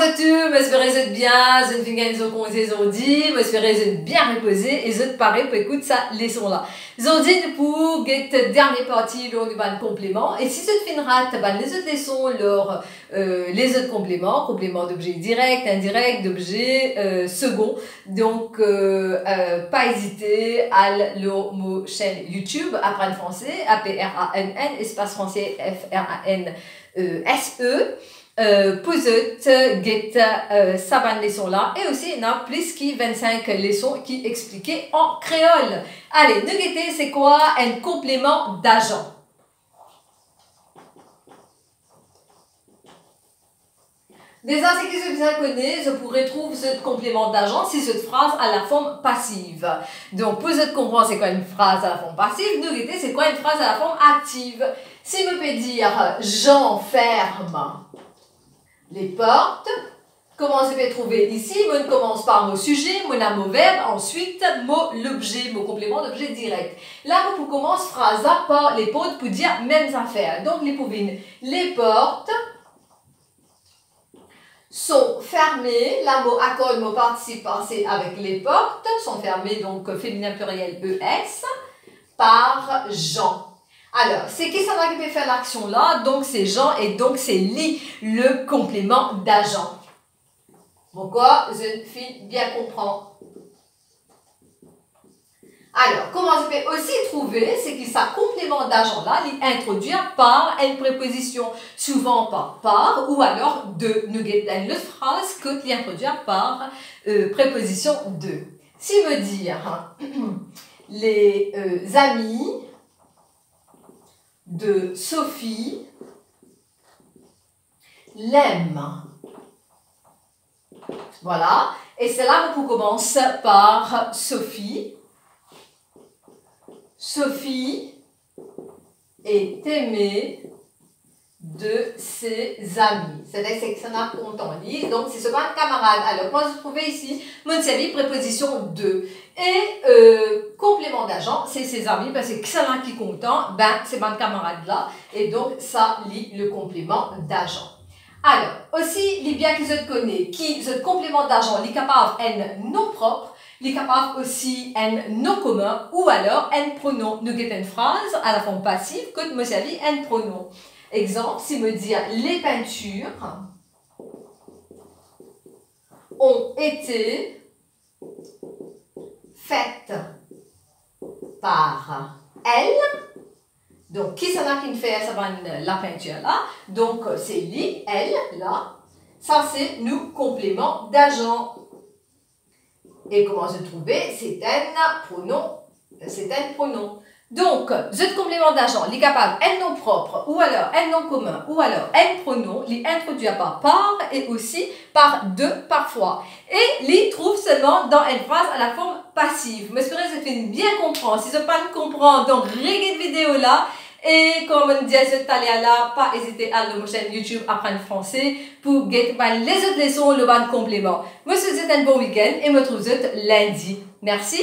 tout, j'espère que vous êtes bien, je ne fais qu'un congé aujourd'hui, j'espère que vous êtes bien reposé et je te parais pour écouter cette leçon-là. Aujourd'hui, pour la dernière partie lors du complément, et si tu te finiras les autres leçons lors les autres compléments d'objet direct, indirect, d'objet second, donc pas hésiter à ma chaîne YouTube, Apprendre français, APRANN, espace français FRANSE. Peut-être get sa leçon là et aussi il y a plus que 25 leçons qui expliquées en créole. Allez, nous guetter c'est quoi un complément d'agent. Déjà, ce que je bien connais, je pourrais trouver ce complément d'agent si cette phrase à la forme passive. Donc, pour que comprendre c'est quoi une phrase à la forme passive, nous guetter c'est quoi une phrase à la forme active. Si me peut dire j'enferme les portes, comment je vais trouver ici? On commence par mon sujet, mon verbe, ensuite l'objet, mon complément d'objet direct. Là, on commence phrase par les portes pour dire mêmes affaires. Donc, les portes sont fermées. Là, mot accord, mot participe passé avec les portes sont fermées, donc féminin pluriel ES, par Jean. Alors, c'est qui ça va qui peut faire l'action là? Donc, c'est Jean et donc c'est lui, le complément d'agent. Pourquoi? Je fais bien comprendre. Alors, comment je peux aussi trouver, c'est que ça complément d'agent là, il introduit par une préposition, souvent par ou alors de. Nous avons une autre phrase que il introduit par préposition de. Si veut dire les amis de Sophie l'aime. Voilà. Et c'est là qu'on commence par Sophie. Sophie est aimée de ses amis. C'est-à-dire que ça n'a content lire. Donc, c'est ce pas un camarade. Alors, moi, je trouvais ici, mon service, préposition de. Et complément d'agent, c'est ses amis, parce que ça qui content, ben, c'est mon camarade là. Et donc, ça lit le complément d'agent. Alors, aussi, les biens que je connais, qui, ce complément d'agent, les capable un nom propre, les capable aussi un nom commun, ou alors un pronom. Nous avons une phrase à la forme passive, que me servir un pronom. Exemple, si me dire les peintures ont été faites par elle. Donc, qui ça n'a qu'une fait ça va la peinture là. Donc, c'est lui, elle, là. Ça, c'est nous complément d'agent. Et comment se trouver? C'est un pronom. C'est un pronom. Donc, ce complément d'agent, il est capable un nom propre, ou alors un nom commun, ou alors un pronom, il introduit par et aussi par deux parfois. Et il trouve seulement dans une phrase à la forme passive. Mais ce que je fais bien comprendre. Si je ne pas comprendre, donc regardez cette vidéo là. Et comme on dit à cette là, pas hésiter à la chaîne YouTube Apprendre français pour get les autres leçons, le bon complément. Moi, je vous souhaite un bon week-end et me retrouve lundi. Merci.